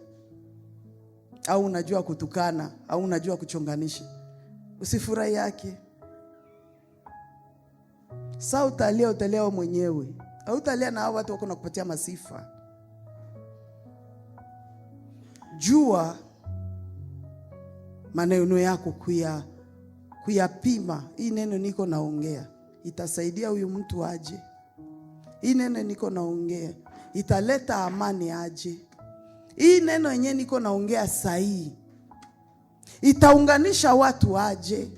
au unajua kutukana, au unajua kuchonganisha. Usifurahie yake. Sasa utalia mwenyewe. Au utalia na hao watu wako na kupatia masifa. Jua maneno yako kuyapima. Hii neno niko naongea itasaidia huyu mtu aje? Hii neno niko naongea italeta amani aje? Hii neno yenyewe niko naongea sahihi itaunganisha watu aje?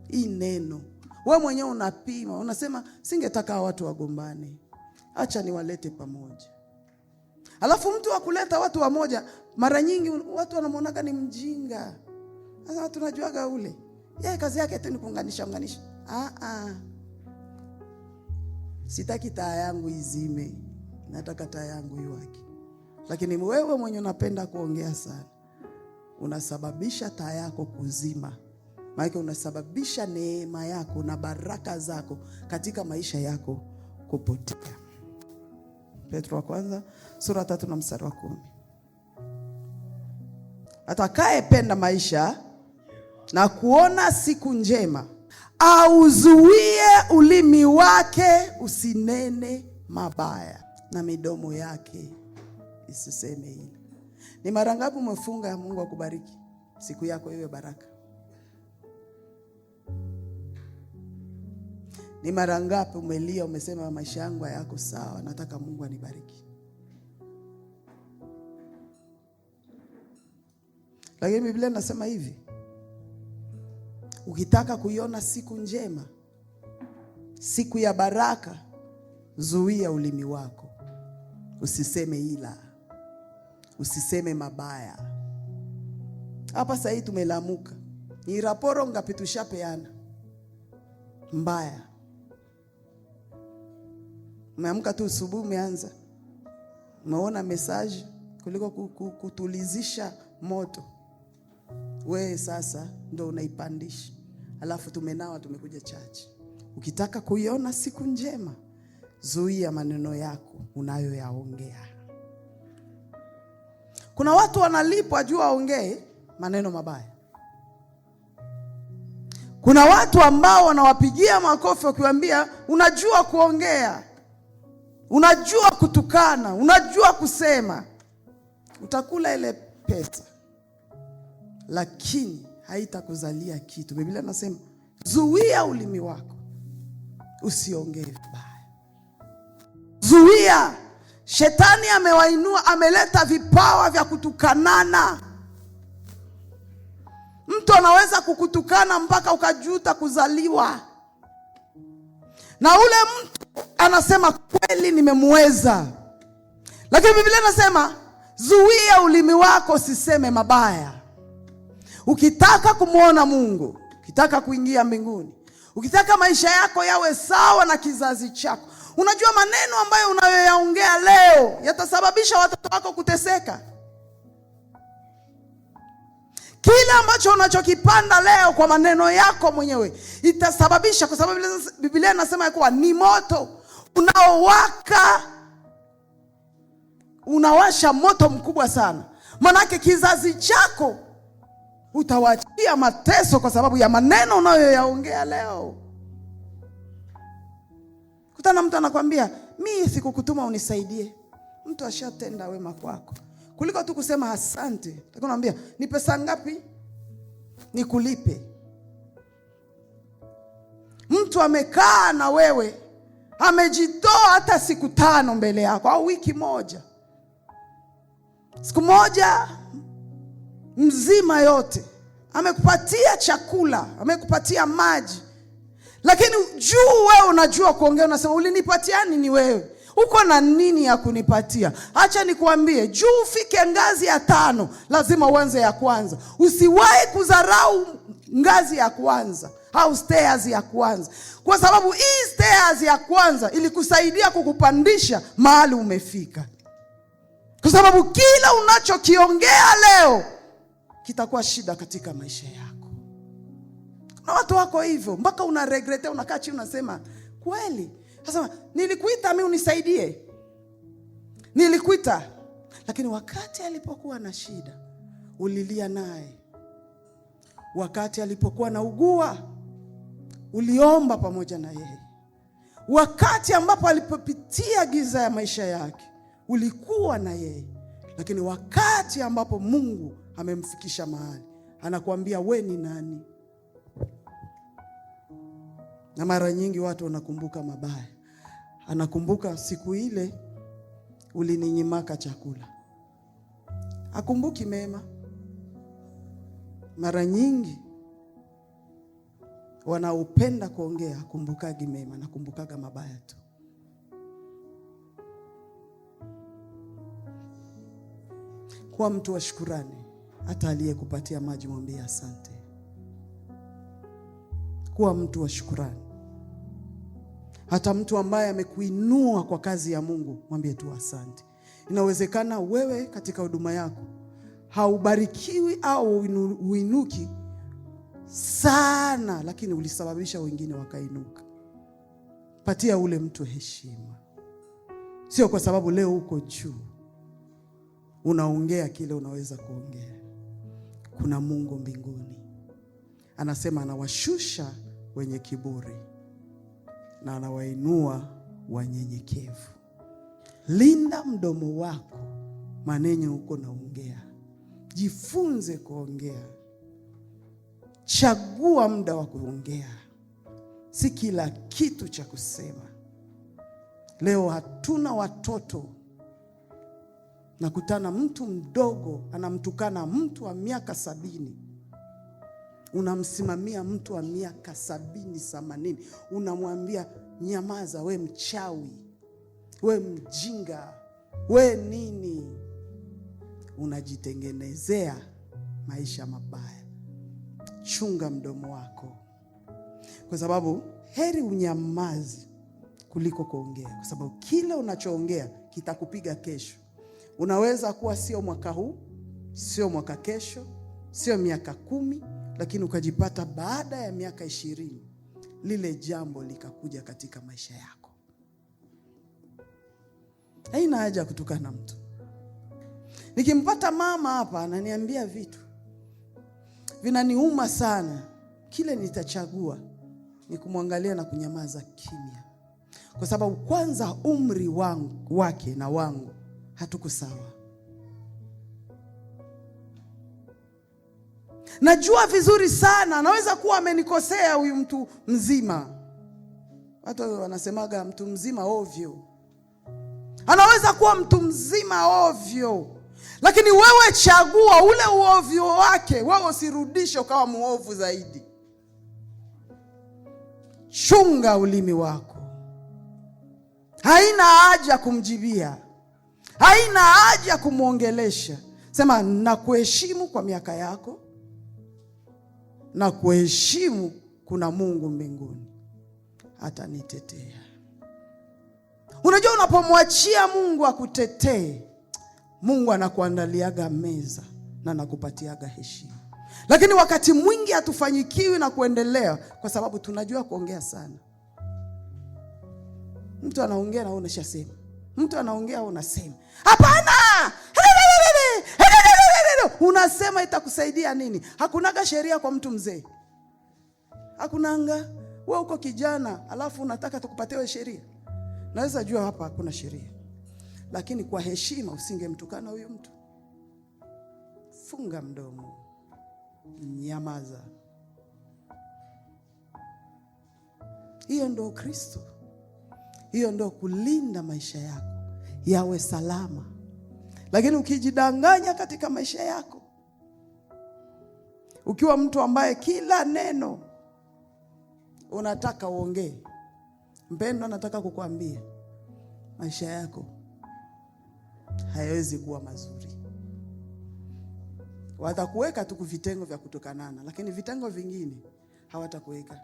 Hii neno wewe mwenyewe unapima, unasema singetaka watu wagombane, acha niwalete pamoja. Alafu mtu akuleta watu wamoja, mara nyingi watu wanamuonaga ni mjinga. Sasa tunajuaga ule yeye kazi yake tu ni kuunganisha. Sitaki taa yangu izime, nataka taa yangu iwake. Lakini wewe mwenye unapenda kuongea sana, unasababisha taa yako kuzima. Maana unasababisha neema yako na baraka zako katika maisha yako kupotea. Petro wa kwanza sura 3 na mstari wa 10. Atakayependa maisha na kuona siku njema, auzuie ulimi wake usinene mabaya, na midomo yake isiseme hila. Ni mara ngapi umefunga Mungu akubariki? Siku yako iwe baraka. Ni mara ngapi umelia umesema maisha yangu hayako sawa, nataka Mungu anibariki? Lakini Biblia inasema hivi, ukitaka kuiona siku njema, siku ya baraka, zuia ulimi wako. Usiseme ila, usiseme mabaya. Hapa sasa hivi tumelamuka. Ni raporo ngapi tushapeana mbaya? Umeamka tu asubuhi umeanza, umeona message kuliko kutulizisha moto, wewe sasa ndo unaipandisha. Alafu tumenawa tumekuja chachi. Ukitaka kuiona siku njema, zuia maneno yako unayoyaongea. Kuna watu wanalipwa juu waongee maneno mabaya. Kuna watu ambao wanawapigia makofi wakiwaambia unajua kuongea, unajua kutukana, unajua kusema. Utakula ile pesa, lakini haitakuzalia kitu. Biblia inasema zuia ulimi wako usiongee vibaya. Zuia. Shetani amewainua, ameleta vipawa vya kutukanana. Mtu anaweza kukutukana mpaka ukajuta kuzaliwa. Na ule mtu anasema kweli nimemweza. Lakini Biblia inasema zuia ulimi wako usiseme mabaya. Ukitaka kumuona Mungu, ukitaka kuingia mbinguni, ukitaka maisha yako yawe sawa na kizazi chako, unajua maneno ambayo unayoyaongea leo yatasababisha watoto wako kuteseka. Kile ambacho unachokipanda leo kwa maneno yako mwenyewe itasababisha, kwa sababu Biblia inasema kuwa ni moto unaowaka, unawasha moto mkubwa sana. Manake kizazi chako utawachia mateso kwa sababu ya maneno unayoyaongea leo. Kutana mtu anakuambia mimi sikukutuma unisaidie. Mtu ashatenda wema kwako. Kuliko tu kusema asante, atakwambia ni pesa ngapi nikulipe. Mtu amekaa na wewe, amejitoa hata siku 5 mbele yako au wiki moja, siku moja mzima yote, amekupatia chakula, amekupatia maji, lakini juu wewe unajua kuongea, unasema ulinipatia nini wewe? Uko na nini ya kunipatia? Acha nikuambie, juu ufike ngazi ya 5, lazima uanze ya kwanza. Usiwahi kudharau ngazi ya kwanza au stairs ya kwanza, kwa sababu hii stairs ya kwanza ilikusaidia kukupandisha mahali umefika. Kwa sababu kila unachokiongea leo kitakuwa shida katika maisha yako. Na watu wako hivyo mpaka una regret, unakaa chini unasema kweli, sasa nilikuita mimi unisaidie. Nilikuita, lakini wakati alipokuwa na shida ulilia naye. Wakati alipokuwa na ugua uliomba pamoja na yeye. Wakati ambapo alipopitia giza ya maisha yake ulikuwa na yeye. Lakini wakati ambapo Mungu amemfikisha mahali, anakuambia we ni nani? Na mara nyingi watu wanakumbuka mabaya. Anakumbuka siku ile ulininyimaka chakula. Hakumbuki mema. Mara nyingi wanaopenda kuongea hakumbukagi mema, nakumbukaga mabaya tu. Kuwa mtu wa shukrani. Hata aliyekupatia maji mwambie asante. Kuwa mtu wa shukrani. Hata mtu ambaye amekuinua kwa kazi ya Mungu mwambie tu asante. Inawezekana wewe katika huduma yako haubarikiwi au uinuki sana, lakini ulisababisha wengine wakainuka. Patia ule mtu heshima. Sio kwa sababu leo uko juu unaongea kile unaweza kuongea. Kuna Mungu mbinguni anasema anawashusha wenye kiburi na anawainua wanyenyekevu. Linda mdomo wako, maneno uko naongea. Jifunze kuongea. Chagua muda wa kuongea, si kila kitu cha kusema. Leo hatuna watoto. Nakutana mtu mdogo anamtukana mtu wa miaka 70. Unamsimamia mtu wa miaka 70, 80. Unamwambia nyamaza, we mchawi, we mjinga, we nini. Unajitengenezea maisha mabaya. Chunga mdomo wako, kwa sababu heri unyamazi kuliko kuongea, kwa sababu kila unachoongea kitakupiga kesho. Unaweza kuwa sio mwaka huu, sio mwaka kesho, sio miaka 10, lakini ukajipata baada ya miaka 20 lile jambo likakuja katika maisha yako. Haina haja kutukana mtu. Nikimpata mama hapa ananiambia vitu vinaniuma sana, kile nitachagua ni kumwangalia na kunyamaza kimya. Kwa sababu kwanza umri wake na wangu hatuko sawa. Najua vizuri sana anaweza kuwa amenikosea huyu mtu mzima. Watu wanasemaga mtu mzima ovyo. Anaweza kuwa mtu mzima ovyo. Lakini wewe chagua ule uovyo wake, wewe usirudishe ukawa muovu zaidi. Chunga ulimi wako. Haina haja kumjibia. Haina haja kumuongelesha. Sema nakuheshimu kwa miaka yako. Na kuheshimu kuna Mungu mbinguni atanitetea. Unajua unapomwachia Mungu akutetee, Mungu anakuandaliaga meza na anakupatiaga heshima. Lakini wakati mwingi hatufanyikiwi na kuendelea kwa sababu tunajua kuongea sana. Mtu anaongea na wewe unashasema. Mtu anaongea wewe unasema. Hapana! Unasema itakusaidia nini? Hakunaga sheria kwa mtu mzee. Hakunanga. Wewe uko kijana alafu unataka tukupatie sheria. Naweza jua hapa hakuna sheria. Lakini kwa heshima usingemtukana huyo mtu. Funga mdomo. Nyamaza. Hiyo ndio Kristo. Hiyo ndio kulinda maisha yako yawe salama. Lakini ukijidanganya katika maisha yako, ukiwa mtu ambaye kila neno unataka uongee, mpendwa, nataka kukuambia maisha yako hayawezi kuwa mazuri. Watakuweka tu vitengo vya kutokanana, lakini vitengo vingine hawatakuweka.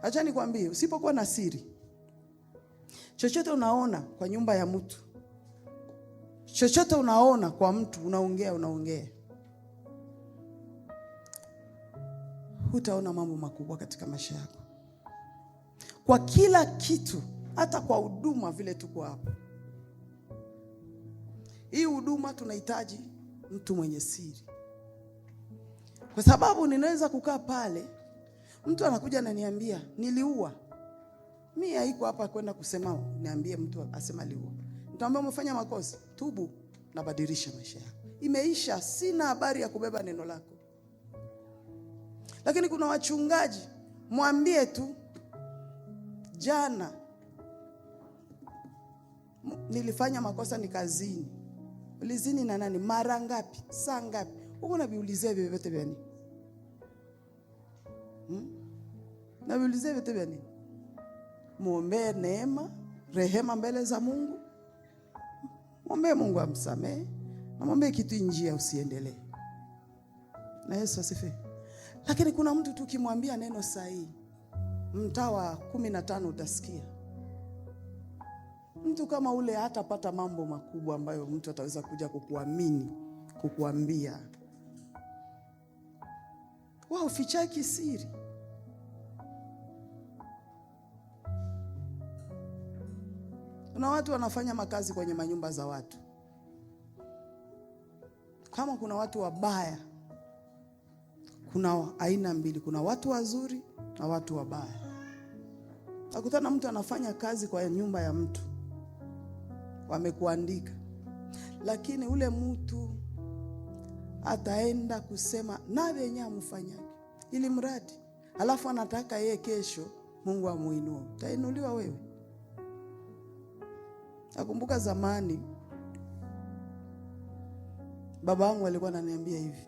Acha nikwambie, usipokuwa na siri, chochote unaona kwa nyumba ya mtu, chochote unaona kwa mtu, unaongea, hutaona mambo makubwa katika maisha yako. Kwa kila kitu, hata kwa huduma vile tuko hapa, Hii huduma tunahitaji mtu mwenye siri. Kwa sababu ninaweza kukaa pale, mtu anakuja ananiambia niliua. Mimi haiko hapa kwenda kusema niambie mtu asema aliua. Nitamwambia umefanya makosa, tubu na badilisha maisha yako. Imeisha, sina habari ya kubeba neno lako. Lakini kuna wachungaji, mwambie tu jana nilifanya makosa ni kazini. Ulizini na nani? Mara ngapi? Saa ngapi? Uko unabiulizia vyote vya nini? Nabiulizia vyote vya nini? Muombe neema, rehema mbele za Mungu. Muombe Mungu amsamehe. Na muombe kitu njia usiendelee. Na Yesu asifiwe. Lakini kuna mtu tu kimwambia neno sahihi, mtaa wa 15 utasikia. Mtu kama ule hatapata mambo makubwa ambayo mtu ataweza kuja kukuamini, kukuambia. Wao fichaki siri. Kuna watu wanafanya makazi kwenye manyumba za watu. Kama kuna watu wabaya, kuna aina mbili, kuna watu wazuri na watu wabaya. Nakutana mtu anafanya kazi kwa nyumba ya mtu, wamekuandika, lakini ule mtu ataenda kusema na wenye amfanyake ili mradi, alafu anataka yeye kesho Mungu amuinue. Utainuliwa wewe? Nakumbuka zamani baba wangu alikuwa ananiambia hivi,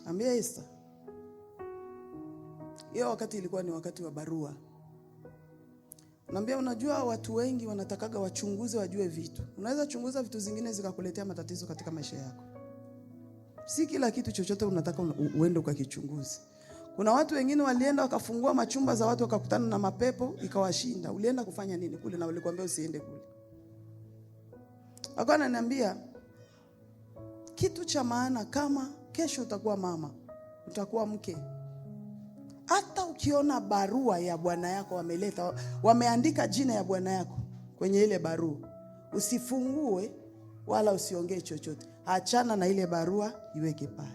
ambia Esther, hiyo wakati ilikuwa ni wakati wa barua. Naambia unajua watu wengi wanatakaga wachunguze wajue vitu. Unaweza chunguza vitu zingine zikakuletea matatizo katika maisha yako. Si kila kitu chochote unataka uende ukakichunguze. Kuna watu wengine walienda wakafungua machumba za watu wakakutana na mapepo ikawashinda. Ulienda kufanya nini kule na walikwambia usiende kule? Akawa ananiambia kitu cha maana, kama kesho utakuwa mama, utakuwa mke, hata ukiona barua ya bwana yako wameleta, wameandika jina ya bwana yako kwenye ile barua, usifungue wala usiongee chochote. Achana na ile barua, iweke pale.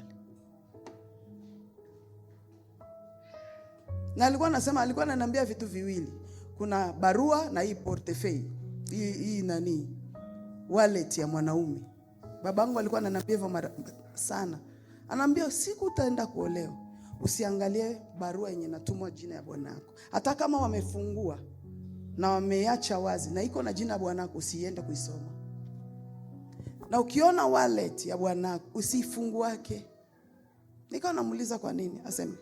Na alikuwa ananiambia vitu viwili. Kuna barua na hii portefeuille. Hii nani? Wallet ya mwanaume. Babangu alikuwa ananiambia hivyo sana. Anaambia siku utaenda kuolewa, usiangalie barua yenye natumwa jina ya bwana yako. Hata kama wamefungua na wameacha wazi na iko na jina ya bwana yako, usiende kuisoma. Na ukiona wallet ya bwana yako, usifunguake. Nikawa namuuliza kwa nini? Asema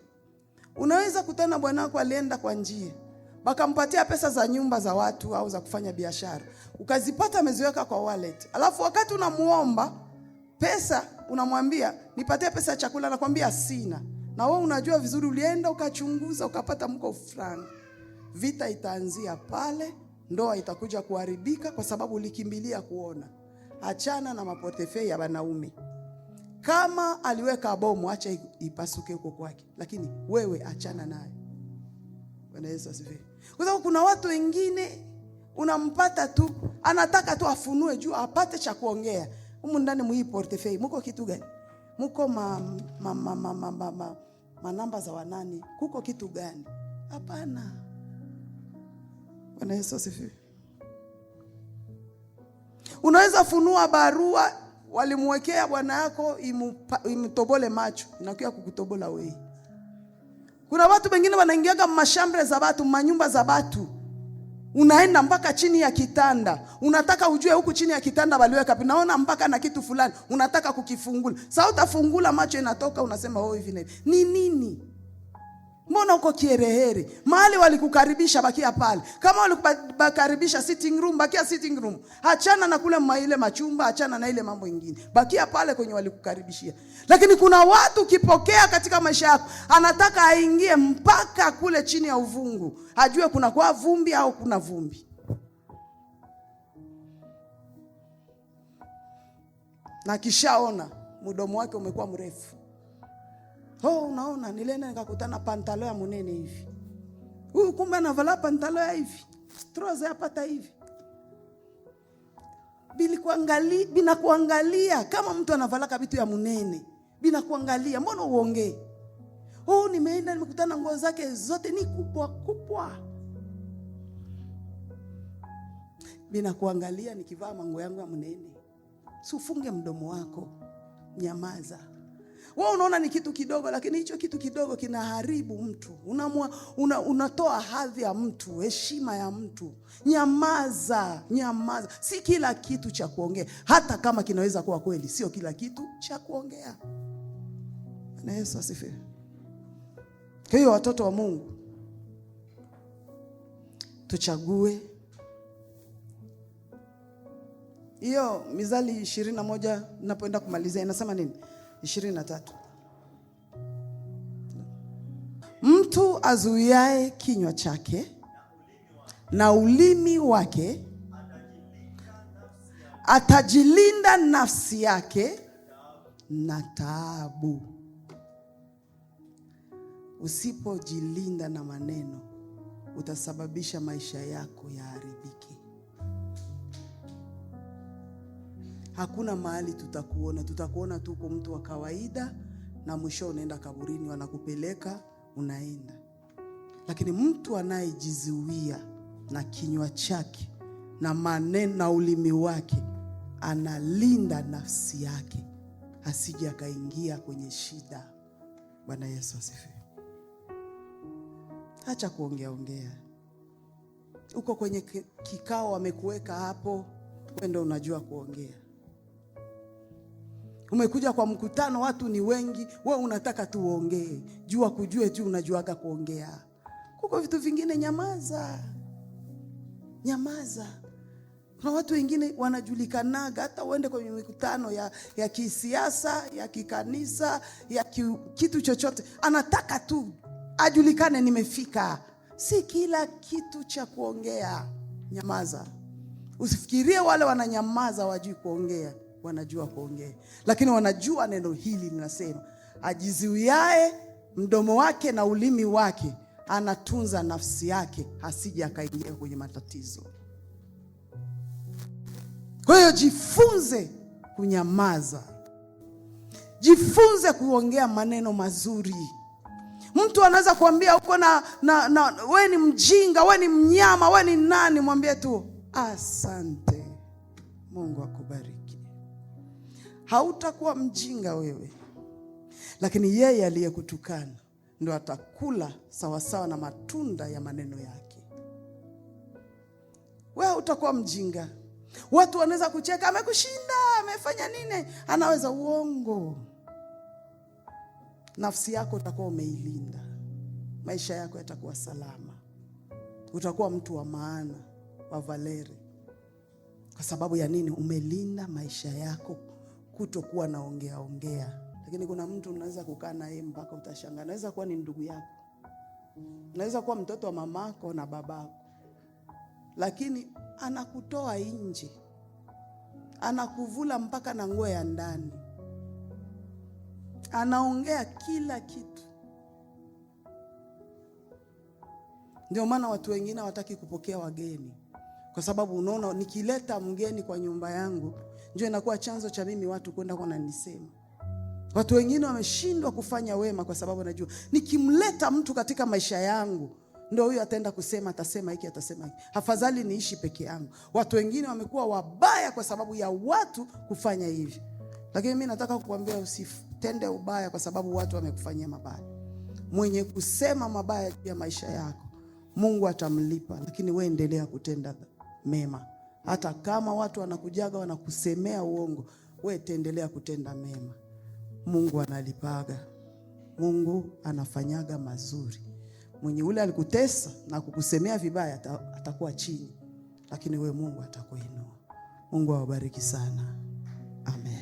unaweza kutana bwana yako alienda kwa njia, bakampatia pesa za nyumba za watu au za kufanya biashara, ukazipata ameziweka kwa wallet. Alafu wakati unamuomba pesa, unamwambia nipatie pesa ya chakula, anakuambia sina. Na wewe unajua vizuri ulienda ukachunguza ukapata mko fulani. Vita itaanzia pale, ndoa itakuja kuharibika kwa sababu ulikimbilia kuona. Achana na maportefeuille ya wanaume. Kama aliweka bomu, acha ipasuke huko kwake, lakini wewe achana naye. Bwana Yesu asifiwe. Kwa sababu kuna watu wengine unampata tu, anataka tu afunue juu apate cha kuongea. Humu ndani mwi portefeuille muko kitu gani? Muko namba za wanani? Kuko kitu gani? Hapana. Bwana Yesu asifiwe. Unaweza funua barua walimwekea bwana yako imtobole macho, inakuja kukutobola wewe. Kuna watu wengine wanaingiaga mashambre za watu, manyumba za watu. Unaenda mpaka chini ya kitanda. Unataka ujue huku chini ya kitanda waliweka pipi. Naona mpaka na kitu fulani. Unataka kukifungula. Sasa utafungula macho inatoka, unasema oh hivi na hivi. Ni nini? Mbona uko kierehere? Mahali walikukaribisha bakia pale. Kama walikukaribisha sitting room, bakia sitting room. Achana na kule ile machumba, achana na ile mambo mengine. Bakia pale kwenye walikukaribishia. Lakini kuna watu kipokea katika maisha yako, anataka aingie mpaka kule chini ya uvungu. Ajue kuna kwa vumbi au kuna vumbi. Na kishaona mdomo wake umekuwa mrefu. Oh, unaona nilenda nikakutana pantalo ya munene hivi. Huyu kumbe anavala pantalo ya hivi. Stroza yapata hivi. binakuangalia kama mtu anavalaka vitu ya munene. Binakuangalia, mbona uongee? Nimeenda nimekutana nguo zake zote ni kubwa kubwa. Binakuangalia nikivaa manguo yangu ya munene. Si ufunge mdomo wako, nyamaza. Unaona ni kitu kidogo, lakini hicho kitu kidogo kinaharibu mtu. Unatoa hadhi ya mtu, heshima ya mtu. Nyamaza. Si kila kitu cha kuongea, hata kama kinaweza kuwa kweli, sio kila kitu cha kuongea. Na Yesu asifiwe. Kwa hiyo watoto wa Mungu, tuchague. Hiyo Mithali 21 ninapoenda kumalizia inasema nini? 23. Mtu azuiaye kinywa chake na ulimi wake atajilinda nafsi yake na taabu. Usipojilinda na maneno, utasababisha maisha yako yaharibike. Hakuna mahali tutakuona tu kwa mtu wa kawaida na mwisho unaenda kaburini, wanakupeleka unaenda. Lakini mtu anayejizuia na kinywa chake na maneno na ulimi wake, analinda nafsi yake asije akaingia kwenye shida. Bwana Yesu asifiwe. Acha kuongea. Uko kwenye kikao wamekuweka hapo, wewe ndio unajua kuongea. Umekuja kwa mkutano, watu ni wengi, wewe unataka tu uongee. Jua kujue tu unajuaga kuongea. Kuko vitu vingine nyamaza. Kuna watu wengine wanajulikanaga, hata uende kwenye mikutano ya kisiasa, ya kikanisa, ya kitu chochote, anataka tu ajulikane nimefika. Si kila kitu cha kuongea. Nyamaza. Usifikirie wale wananyamaza wajui kuongea. Wanajua kuongea, lakini wanajua neno hili linasema, ajizuiae mdomo wake na ulimi wake anatunza nafsi yake asije akaingia kwenye matatizo. Kwa hiyo jifunze kunyamaza. Jifunze kuongea maneno mazuri. Mtu anaweza kuambia uko na wewe ni mjinga, wewe ni mnyama, wewe ni nani, mwambie tu asante. Mungu akubariki. Hautakuwa mjinga wewe, lakini yeye aliyekutukana ndio atakula sawasawa na matunda ya maneno yake. Wewe utakuwa mjinga. Watu wanaweza kucheka, amekushinda, amefanya nini, anaweza uongo. Nafsi yako utakuwa umeilinda. Maisha yako yatakuwa salama. Utakuwa mtu wa maana, wa Valeri. Kwa sababu ya nini? Umelinda maisha yako kutokuwa na ongea. Lakini kuna mtu unaweza kukaa na yeye mpaka utashangaa. Anaweza kuwa ni ndugu yako, anaweza kuwa mtoto wa mamako na babako, lakini anakutoa nje, anakuvula mpaka na nguo ya ndani, anaongea kila kitu. Ndio maana watu wengine hawataki kupokea wageni, kwa sababu unaona, nikileta mgeni kwa nyumba yangu ndio inakuwa chanzo cha mimi watu kwenda kwa nanisema. Watu wengine wameshindwa kufanya wema kwa sababu najua nikimleta mtu katika maisha yangu ndio huyo ataenda kusema, atasema hiki, atasema hiki. Afadhali niishi peke yangu. Watu wengine wamekuwa wabaya kwa sababu ya watu kufanya hivi. Lakini mimi nataka kukuambia usitende ubaya kwa sababu watu wamekufanyia mabaya. Mwenye kusema mabaya juu ya maisha yako, Mungu atamlipa, lakini wewe endelea kutenda mema. Hata kama watu wanakujaga wanakusemea uongo, wewe endelea kutenda mema. Mungu analipaga. Mungu anafanyaga mazuri. Mwenye ule alikutesa na kukusemea vibaya atakuwa chini, lakini wewe Mungu atakuinua. Mungu awabariki sana. Amen.